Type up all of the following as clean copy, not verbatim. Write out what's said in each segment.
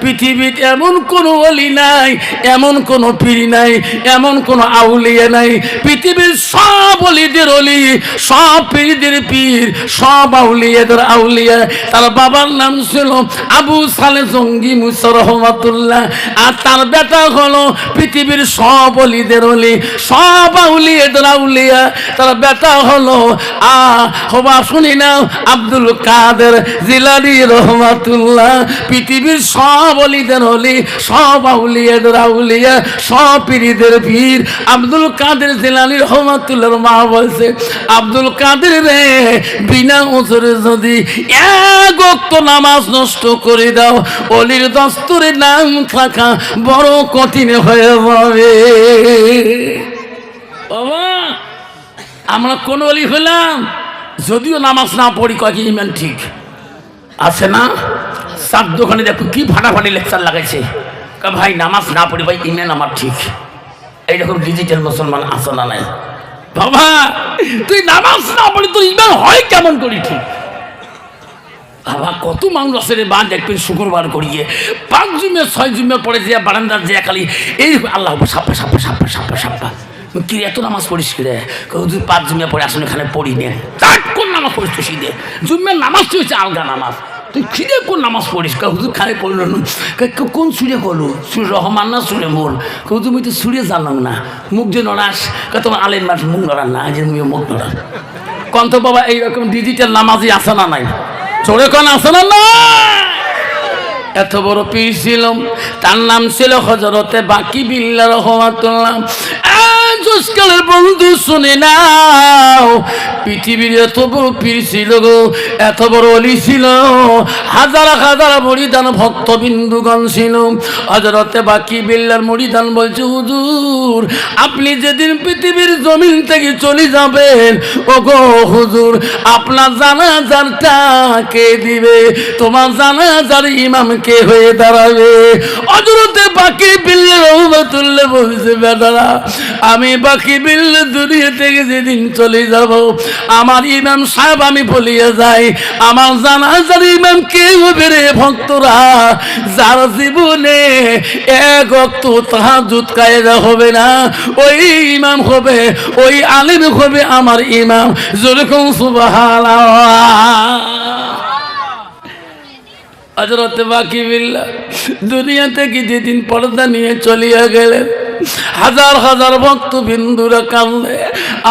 পৃথিবীতে এমন কোনো ওলি নাই, এমন কোনো পীর নাই, এমন কোনো আউলিয়া নাই। পৃথিবীর সব ওলিদের ওলি, সব পীরদের পীর, সব আউলিয়াদের আউলিয়া। তার বাবার নাম ছিল আবু সালে জঙ্গি মুসা রহমাতুল্লাহ, আর তার বেটা হলো পৃথিবীর সব ওলিদের ওলি, সব আউলিয়াদের আউলিয়া। তার বেটা হলো হবা শুনি না আব্দুল কাদের জিলানী রহমাতুল্লাহ। পৃথিবীর সব ওলিদের ওলি, সব আউলিয়াদের আউলিয়া, সব পীরদের পীর আব্দুল কাদের জিলানী রহমাতুল্লাহর মা বলছে, আব্দুল কাদের রে, বিনা ওজরে যদি এক ওয়াক্ত নামাজ নষ্ট করে দাও, অলির দস্তরে নাম থাকা বড় কঠিন হয়ে যাবে। বাবা, আমরা কোন অলি হলাম? যদিও নামাজ না পড়ি, কয় কি ইমান ঠিক আছে না? সাত দোকানে দেখো কি ফাটাফাটি লেকচার লাগাইছে, ভাই নামাজ না পড়ি ভাই ইমান আমার ঠিক। এইরকম ডিজিটাল মুসলমান আছে না নাই? বাবা, তুই নামাজ না পড়ি তোর ইমান হয় কেমন করি ঠিক? বাবা, কত মানুষ আছে রে, বা দেখবেন শুক্রবার করিয়ে 5 জুমে 6 জুমে পড়ে যে বারান্দার যে খালি এই আল্লাহ সাপ্পা সাপ্পা সাপ্পা সাপ্পা সাপ্পা। কি এত নামাজ পড়িস কি রে? তুই 5 জুমে পড়ে আসলে এখানে পড়ি নে, তার কোন নামাজ পড়িস তুই? শীতে জুম্মের নামাজ তুই হচ্ছে আলগা নামাজ, তুই খিদে কোন নামাজ পড়িস? হুজুর খানে পড়ল কোন সুরে করলো, সুর রহমান না সুরে মোর? তুমি তো সুরে জানলাম না, মুখ যে নড়াস, তোমার আলের মাঠ মুখ নড়ান না, যে মুখ নড়ান কন্ত। বাবা, এইরকম ডিজিটাল নামাজই আসে না নাই? চোরে কোন আসে না না? এত বড় পীর ছিল, তার নাম ছিল হযরতে বাকি বিল্লাহ রহমাতুল্লাহ। জোসকালের বন্ধু শুনে নাও, পৃথিবীর এত বড় পীর ছিল গো, এত বড় অলি ছিল, হাজার হাজার মুরিদান ভক্তবিন্দুগণ ছিল। হযরতে বাকি বিল্লাহর মুরিদান বলছে, হুজুর আপনি যেদিন পৃথিবীর জমিন থেকে চলে যাবেন, ওগো হুজুর আপনার জানাজারটা কে দিবে? তোমার জানাজার ইমাম কে হয়ে দাঁড়াবে? হযরতে বাকি বিল্লাহ রহমাতুল্লাহ বলছে, বেটারা আমি বাকি বিল্লাহ দুনিয়া থেকে যেদিন চলে যাব, আমার ইমাম সাহেব আমি বলিয়ে যাই, আমার জানাজার ইমাম কে হবে রে ভক্তরা? যার জীবনে এক ওয়াক্ত তাহাজ্জুদ কায়েদা হবে না, ওই ইমাম হবে, ওই আলিম হবে আমার ইমাম। যেরকম সুবহানাল্লাহ। হযরতে বাকি বিল্লাহ দুনিয়া থেকে যেদিন পর্দা নিয়ে চলিয়া গেলেন, হাজার হাজার ভক্তবিন্দুরা কান্দে,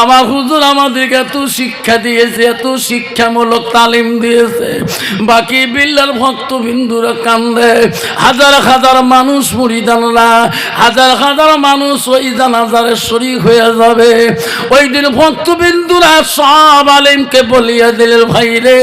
আমার হুজুর আমাদেরকে এত শিক্ষা দিয়েছে, এত শিক্ষামূলক তালিম দিয়েছে। বাকি বিল্লাহর ভক্তবিন্দুরা কান্দে, হাজার হাজার মানুষ মুরিদানরা, হাজার হাজার মানুষ ওই জানাজারে শরীক হয়ে যাবে। ওই দিন ভক্তবিন্দুরা সব আলেমকে বলিয়া দিলেন, ভাই রে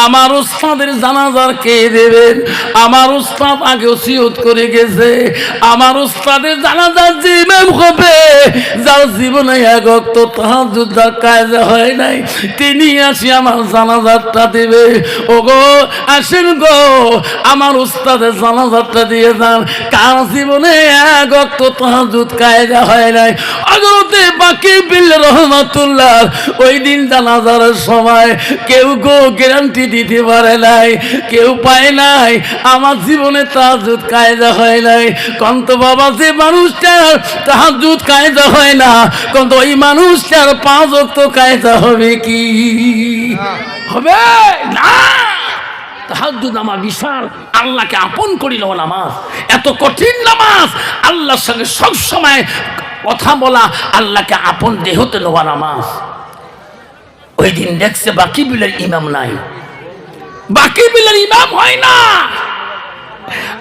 আমার উস্তাদের জানাজার কে দেবেন? আমার উস্তাদ আগে ওসিয়ত করে গেছে, আমার উস্তাদের জানাজার যে ইমাম হবে, যার জীবনে এক ওয়াক্ত তাহাজ্জুদ কায়েদা হয় নাই, তিনি আসি আমার জানাজারটা দেবে। ওগো আসেন গো, আমার উস্তাদের জানাজারটা দিয়ে যান, কার জীবনে এক ওয়াক্ত তাহাজ্জুদ কায়েদা হয় নাই। হযরতে বাকি বিল্লাহ রহমাতুল্লাহ ওই দিন জানাজার সময় কেউ গো গ্যারান্টি দিতে পারে নাই, কেউ পায় নাই আমার জীবনে তাহাজ্জুদ কায়েদা হয় নাই। কন্ত বাবা, যে মানুষটা তাহাজ্জুদ কায়েদা হয় না, কিন্তু ওই মানুষটার 5 ওয়াক্ত কায়েদা হবে কি? হবে না। তাহাজ্জুদ আমার বিশাল আল্লাহকে আপন করিল নামাজ, এত কঠিন নামাজ, আল্লাহর সঙ্গে সব সময় কথা বলা, আল্লাহকে আপন দেহতে নেওয়া নামাজ। ওই দিন দেখছে বাকি বিলের ইমাম নাই, বাকি বিলের ইমাম হয় না।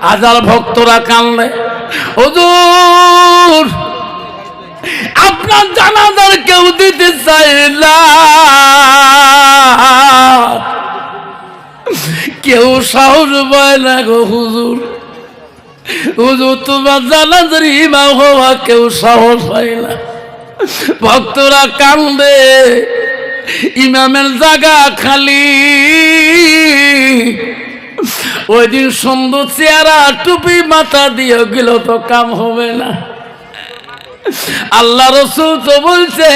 হাজার ভক্তরা কান্দে, হুজুর আপনার জানাজার কেউ দিতে চায় না, কেউ সাহস পায় না গো হুজুর। হুজুর তোমার জানাজার ইমাম হওয়া কেউ সাহস পায় না। ভক্তরা কান্দে, ইমামের জায়গা খালি। ওই দিন সুন্দর চেহারা টুপি মাথা দিয়ে গেল তো কাম হবে না। আল্লাহ রসুল তো বলছে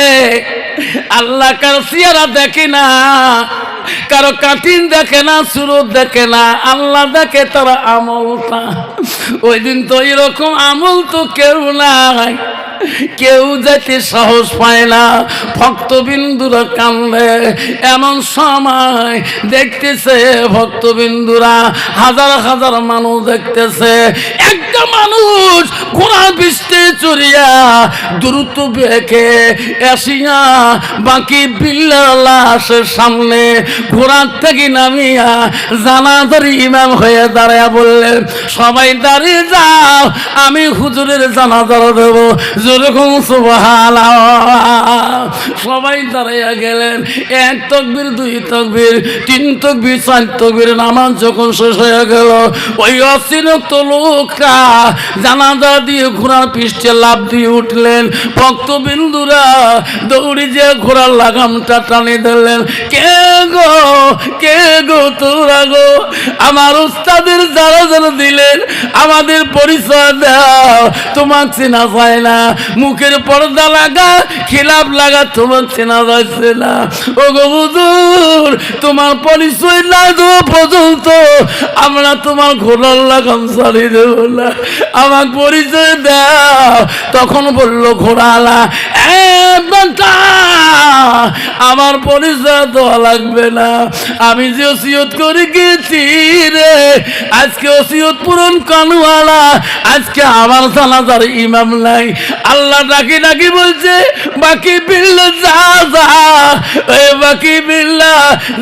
আল্লাহ কার চেহারা দেখে না, কারো কাঠিন দেখে না, সুরত দেখে না, আল্লাহ দেখে তার আমলটা। ওই দিন তো এরকম আমল তো কেউ নাই, কেউ যেতে সাহস পায় না, ভক্তবিন্দুরা কান্দে। এমন সময় দেখতেছে ভক্তবিন্দুরা হাজার হাজার মানুষ দেখতেছে, একটা মানুষ ঘোড়া বৃষ্টি চড়িয়া দ্রুত বেঁকে এসিয়া বাকি বিল্লার লাশের সামনে ঘোড়ার থেকে নামিয়া জানাজার ইমাম হয়ে দাঁড়ায়া বললেন, সবাই দাঁড়িয়ে যাও, আমি হুজুরের জানাজার দেব। যেরকম সুবহানাল্লাহ। সবাই দাঁড়াইয়া গেলেন। 1 তাকবীর, 2 তাকবীর, 3 তাকবীর, 4 তাকবীর নামাজ যখন শেষ হয়ে গেল, ওই অসিরক্ত লোকটা জানাজা দিয়ে ঘোড়ার পৃষ্ঠে লাফ দিয়ে উঠলেন। ভক্তবিন্দুরা দৌড়ি যে ঘোড়ার লাগামটা টানে দিলেন। কে গো, কে গো তোরা গো? আমার উস্তাদের যারা যারা দিলেন আমাদের পরিচয় দাও, তোমাকে চেনা যায় না, মুখের পর্দা লাগা, খিলাপ লাগা, তোমাকে চেনা যাচ্ছে না। ও গো হুজুর, তোমার পরিচয় না দেওয়া পর্যন্ত আমরা তোমার ঘোড়ার লাগাম ছাড়িয়ে দেব না, আমার পরিচয় দাও। তখন বলল ঘোড়ালা, আমার পরিচয় দেওয়া লাগবে না, আমি যে ওসিয়ত করে গেছি রে, আজকে ওসিয়ত পূরণ কানুয়ালা, আজকে আমার জানাজার ইমাম নাই। আল্লাহ ডাকি ডাকি বলছে, বাকি বিল্লা যা যা, ওই বাকি বিল্লা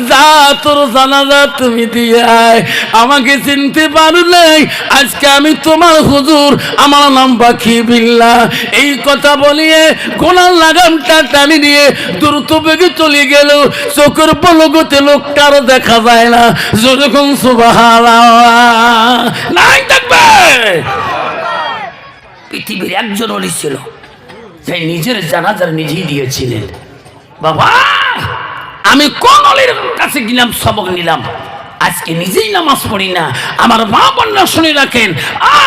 যা, তোর জানাজা তুমি দিয়ে আয়। আমাকে চিনতে পারো নাই, আজকে আমি তোমার হুজুর, আমার নাম বাকি বিল্লা। এই কথা বলিয়ে গোলার লাগামটা টানি দিয়ে দ্রুত বেগে চলে গেল। চোখের পলকতে লোকটার দেখা যায় না। যেরকম সুবহানাল্লাহ নাই থাকবে। পৃথিবীর একজন ওলি ছিল যে নিজের জানাজার নিজেই দিয়েছিলেন। বাবা, আমি কোন ওলির কাছে গেলাম, সবক নিলাম, আজকে নিজেই নামাজ পড়ি না। আমার মা বোনেরা শুনে রাখেন,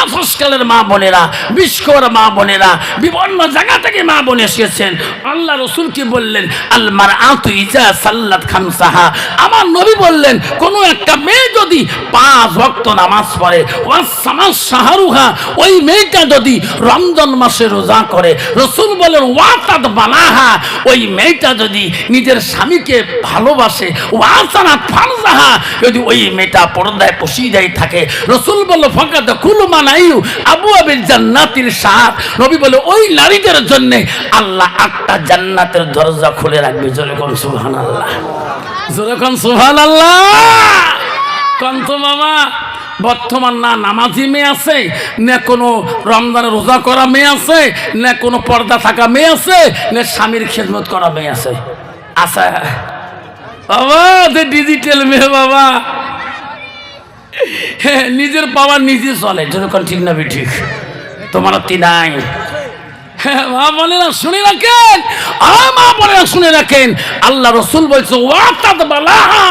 আজকালের মা বোনেরা, বিশ্বর মা বোনেরা, বিভিন্ন জায়গা থেকে মা বোন এসেছেন। আল্লাহ রসুল কি বললেন? আল মারআতু ইজা সাল্লাত খামসাহা। আমার নবী বললেন, কোনো একটা মেয়ে যদি 5 ওয়াক্ত নামাজ পড়ে, ওয়াসামাস শাহরুহা, ওই মেয়েটা যদি রমজান মাসে রোজা করে, রসুল বলেন ওয়াতাদ বালাহা, ওই মেয়েটা যদি নিজের স্বামীকে ভালোবাসে, ওয়াসানাত ফারজাহা, যদি ওই মেয়েটা পর্দায় পশিদায় থাকে, রসুল বলল ফাকাদ কুলু মানাইউ আবু আবিল জান্নাতির সাত। নবী বলে ওই নারীদের জন্য আল্লাহ 8টা জান্নাতের দরজা খুলে রাখবে। জোরে কোন সুবহানাল্লাহ, জোরে কোন সুবহানাল্লাহ। কন্ত মামা, বর্তমান না নামাজি মেয়ে আছে, না কোনো রমজানের রোজা করা মেয়ে আছে, না কোনো পর্দা থাকা মেয়ে আছে, না স্বামীর খেদমত করা মেয়ে আছে। আচ্ছা বাবা, ডিজিটাল মেয়ে বাবা, নিজের পাওয়ার নিজে চলে। যখন ঠিক না ঠিক, তোমার অতি নাই। মা বোনেরা শুনে রাখেন, মা বোনেরা শুনে রাখেন, আল্লাহ রসুল বলছে ওয়াতাদ বালাহা।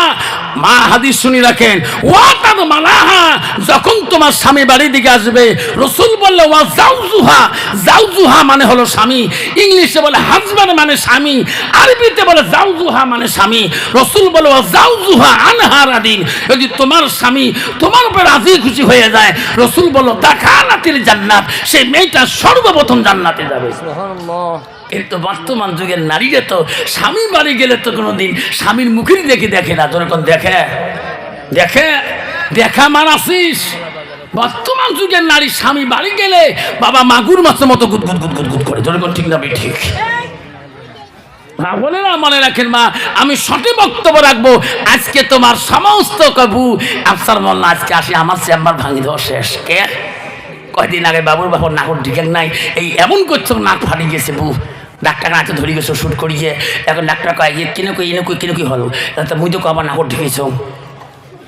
মা হাদিস শুনে রাখেন, ওয়াতাদ মালাহা, যখন তোমার স্বামী বাড়ির দিকে আসবে, রসুল বললে ওয়া জাউজুহা। জাউজুহা মানে হলো স্বামী, ইংলিশে বলে হাজব্যান্ড মানে স্বামী, আরবিতে বলে জাউজুহা মানে স্বামী। রসুল বলে ওয়া জাউজুহা আনহা রাদিন, যদি তোমার স্বামী তোমার উপর রাজি খুশি হয়ে যায়, রসুল বলল দাখালাতিল জান্নাত, সেই মেয়েটা সর্বপ্রথম জান্নাতে যাবে। কিন্তু বর্তমান যুগের নারীরা তো স্বামী বাড়ি গেলে তো কোনোদিন স্বামীর মুখের দেখে দেখে না। যখন দেখে দেখে দেখা মারাসিস। বর্তমান যুগের নারী স্বামী বাড়ি গেলে বাবা মাগুর মাছের মতো গুদ গুদ গুদ গুদ গুদ করে। যখন ঠিক না ঠিক মা বলে না, মনে রাখেন মা, আমি সঠিক বক্তব্য রাখবো। আজকে তোমার সমস্ত কবু আফসার মোল্লা আজকে আসি আমার চেম্বার ভাঙি দেওয়া শেষ। কে কয়দিন আগে বাবুর বাবুর নাকুর ঠিক নাই, এই এমন করছো নাক ফাটি গেছে বউ, ডাক্তার নাচে ধরে গেছো শুট করিয়ে। এখন ডাক্তার কয় কিনে কই এনে কই কিনে কি হলো, মুই তো আবার নাকুর ঢেকেছ,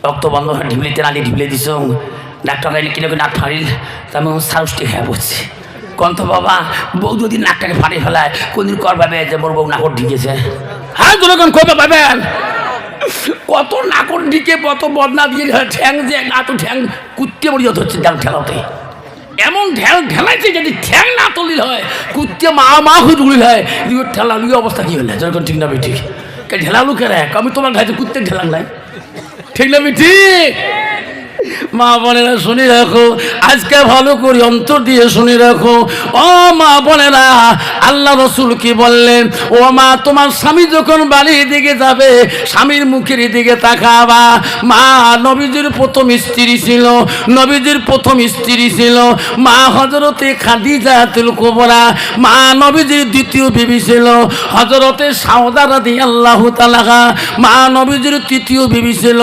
রক্ত বন্ধ হয়ে ঢিবলিতে নালি ঢিবলে দিছ। ডাক্তার কাইলে কিনে নাক ফাড়িল, তা আমি সাহসটি খেয়ে বসছি। কন্ত বাবা, বউ যদি নাকটাকে ফাটে ফেলায় কোনদিন কর পাবে যে মোর বউ নাকর ঢিকেছে? হ্যাঁ যখন কবে পাবেন? কত নাকর ঢিকে কত বদনা দিয়ে ঠ্যাং যে এত ঠ্যাং কুত্তে মরিয়ত হচ্ছে ডাল ঠেলাতে। এমন ঢেলাইছে যদি ঠ্যাং না তলিল হয় কুত্তে মা হয়ে উড়িল হয় ঠেলা লুই অবস্থা কি হলে যখন ঠিক না ঠিক ঢেলালু কে রে আমি তোমার ঘাইতে কুত্তে ঢেলাম নাই ঠিক না ঠিক মা বোনেরা শুনে রাখো আজকে ভালো করে অন্তর দিয়ে শুনে রাখো ও মা বোনেরা আল্লাহ রসুল কি বললেন ও মা তোমার স্বামী যখন বাড়ির দিকে যাবে স্বামীর মুখের দিকে তাকাবা মা নবীজির প্রথম স্ত্রী ছিল নবীজির প্রথম স্ত্রী ছিল মা হযরতে খাদিজাতুল কুবরা মা নবীজির দ্বিতীয় বিবি ছিল হযরতে সাউদা রাদিয়াল্লাহু তাআলা মা নবীজির তৃতীয় বিবি ছিল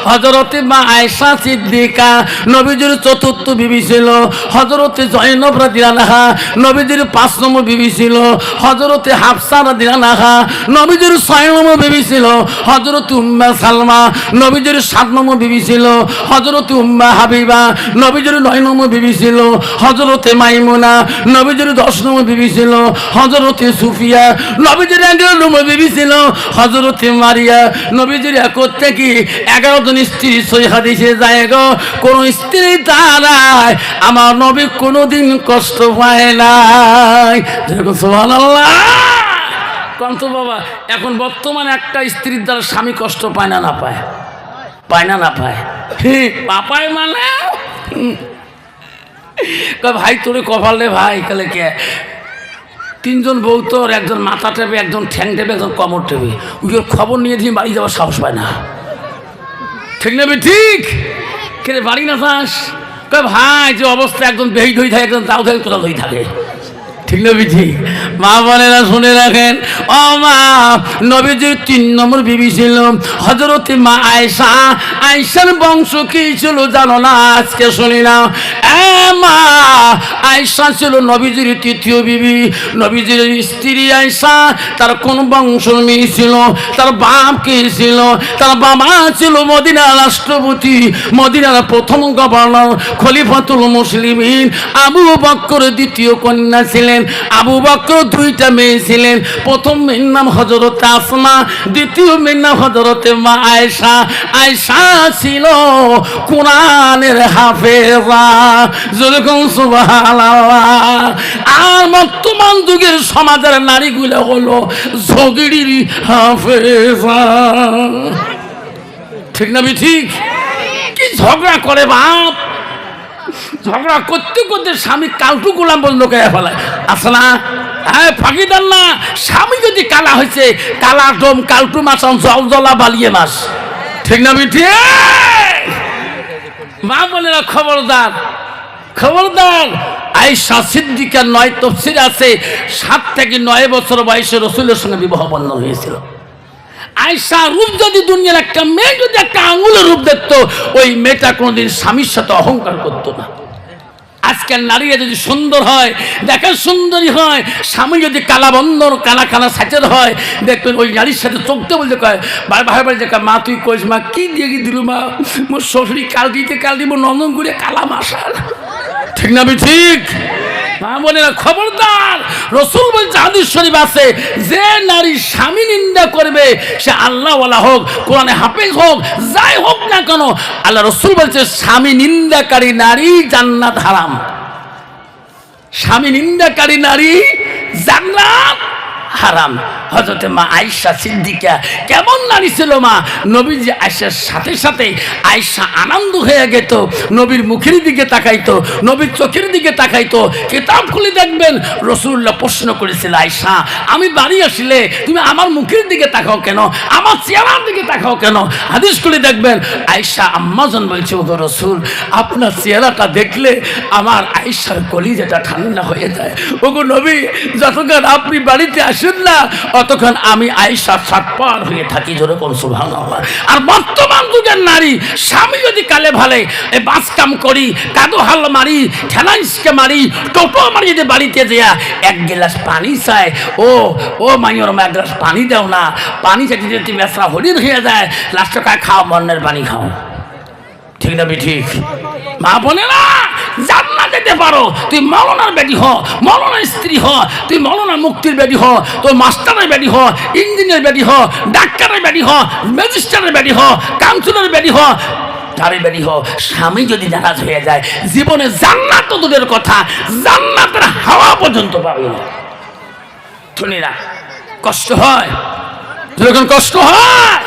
হযরতে মা আয়েশা সিদ্দিকা নবীজির চতুর্থ বিবি ছিল হযরতে জয়নব রাদিয়াল্লাহু আনহা নবীজির 5 নম্বর বিবি ছিল হযরতে হাফসা রাদিয়াল্লাহু আনহা নবীজির 6 নম্বর বিবি ছিল হযরতে উম্মে সালমা নবীজির 7 নম্বর বিবি ছিল হযরতে উম্মে হাবিবা নবীজির 9 নম্বর বিবি ছিল হযরতে মাইমুনা নবীজির 10 নম্বর বিবি ছিল হযরতে সুফিয়া নবীজির 11 নম্বর বিবি ছিল হযরতে মারিয়া নবীজির 1 থেকে 11 জন স্ত্রী সহিহ হাদিসে যায় গো কোন স্ত্রী দ্বারাই আমার নবী কোনোদিন কষ্ট পায় নাই সুবহানাল্লাহ কন্ত বাবা এখন বর্তমানে একটা স্ত্রীর দ্বারা স্বামী কষ্ট পায় না পায় না পায় পাপায় মানে ভাই তোরে কপাল রে ভাই কালে কে 3 জন বউ তোর একজন মাথা টেপে একজন ঠ্যাং টেপে একজন কোমর টেপে ওই খবর নিয়ে দিয়ে বাড়ি যাওয়ার সাহস পায় না ঠিক না ঠিক কে বাড়ি না যাস ভাই যে অবস্থা একজন বেহি ধই থাকে একজন তাও থাকে কোথাও ধই থাকে ঠিক না ঠিক মা বোনেরা শুনে রাখেন ও মা নবীজির 3 নম্বর বিবি ছিল হযরতে মা আয়েশা আয়েশার বংশ কি ছিল জানো না আজকে শুনি না মা আয়েশা ছিল নবীজির তৃতীয় বিবি নবীজির স্ত্রী আয়েশা তার কোন বংশ মেয়ে ছিল তার বাপ কে ছিল তার বাবা ছিল মদিনার রাষ্ট্রপতি মদিনার প্রথম গভর্নর খলিফাতুল মুসলিমিন আবু বকর দ্বিতীয় কন্যা ছিলেন আবু বকর 2টা মেয়ে ছিলেন প্রথম মেয়ের নাম হযরতে আসমা দ্বিতীয় মেয়ের নাম হযরতে মা আয়েশা আয়েশা ছিল কোরআনের হাফেজা যেরকম সুবহানাল্লাহ আর বর্তমান যুগের সমাজের নারীগুলো হলো ঝগড়ির হাফেজা ঠিক না ঠিক কি ঝগড়া করে বাপ ঝগড়া করতে করতে স্বামী কালটু গোলাম বন্ধ করে ফেলায় আসলে হ্যাঁ ফাঁকিদার না স্বামী যদি কালা হয়েছে কালা ডোম কালটু মাছ জল জলা বালিয়ে মাছ ঠিক না ঠিক মা বোনেরা খবরদার খবরদার আয়েশা সিদ্দিকা 9 তাফসীর আছে 7 থেকে 9 বছর বয়সে রাসূলের সঙ্গে বিবাহ বন্ধন হয়েছিল আয়েশা রূপ যদি দুনিয়ার একটা মেয়ে যদি একটা আঙুলের রূপ দেখতো ওই মেয়েটা কোনোদিন স্বামীর সাথে অহংকার করতো না আজকাল নারীরা যদি সুন্দর হয় দেখার সুন্দরী হয় স্বামী যদি কালা বন্দর কালা কালা সাচের হয় দেখবেন ওই নারীর সাথে চোখতে বলতে কয় ভাই ভাই যে মা তুই কইস মা কি দিয়ে কি দিল মা মোর শ্বশুরি কাল দিব নন্দন করে কালা মাসাল ঠিক না ঠিক মা বোনেরা খবরদার রাসূল বলছে হাদিস শরীফ আছে যে নারী স্বামী নিন্দা করবে সে আল্লাহওয়ালা হোক কোরআনে হাফেজ হোক যাই হোক না কেন আল্লাহ রাসূল বলছে স্বামী নিন্দাকারী নারী জান্নাত হারাম স্বামী নিন্দাকারী নারী জান্নাত হারাম হযরতে মা আয়েশা সিদ্দিকা কেমন নারী ছিল মা নবীজি আয়েশার সাথে সাথে আয়েশা আনন্দ হয়ে যেত নবীর মুখের দিকে তাকাইতো নবীর চোখের দিকে তাকাইতো কিতাব খুলে দেখবেন রাসূলুল্লাহ প্রশ্ন করেছিল আয়েশা আমি বাড়ি আসলে তুমি আমার মুখের দিকে তাকাও কেন আমার চেহারার দিকে তাকাও কেন হাদিস খুলে দেখবেন আয়েশা আম্মাজান বলছে ওগো রাসূল আপনার চেহারাটা দেখলে আমার আয়েশার কলিজাটা ঠান্ডা হয়ে যায় ওগো নবী যতক্ষণ আপনি বাড়িতে আসেন না ততক্ষণ আমি আয়েশা সাতপার হয়ে থাকি যেরকম সুবহানাল্লাহ আর বর্তমান যুগের নারী স্বামী যদি কালে ভালে এই বাস কাম করি কাদো হাল মারি ঠেলাইসকে মারি টোটো মারি যদি বাড়িতে যেয়া 1 গ্লাস পানি চায় ও মাইয়র মা 1 গ্লাস পানি দাও না পানি চাইতে যদি বেসরা হরিণ হয়ে যায় লাস্টে কায় খাও মন্নের পানি খাও ঠিক না ঠিক মা বোনেরা জান্নাত যেতে পারো তুই মৌলানার বেটি হ মৌলানার স্ত্রী হ তুই মৌলানার মুক্তির বেটি হ তুই মাস্টারের বেটি হ ইঞ্জিনিয়ার বেটি হ ডাক্তারের বেটি হ ম্যাজিস্ট্রেটের বেটি হ কাউন্সিলরের বেটি হ তাড়াতাড়ি হও, স্বামী যদি নারাজ হয়ে যায় জীবনে জান্নাত তো দূরের কথা, জান্নাতের হাওয়া পর্যন্ত পাবে না। শুনিরা কষ্ট হয়, যখন কষ্ট হয়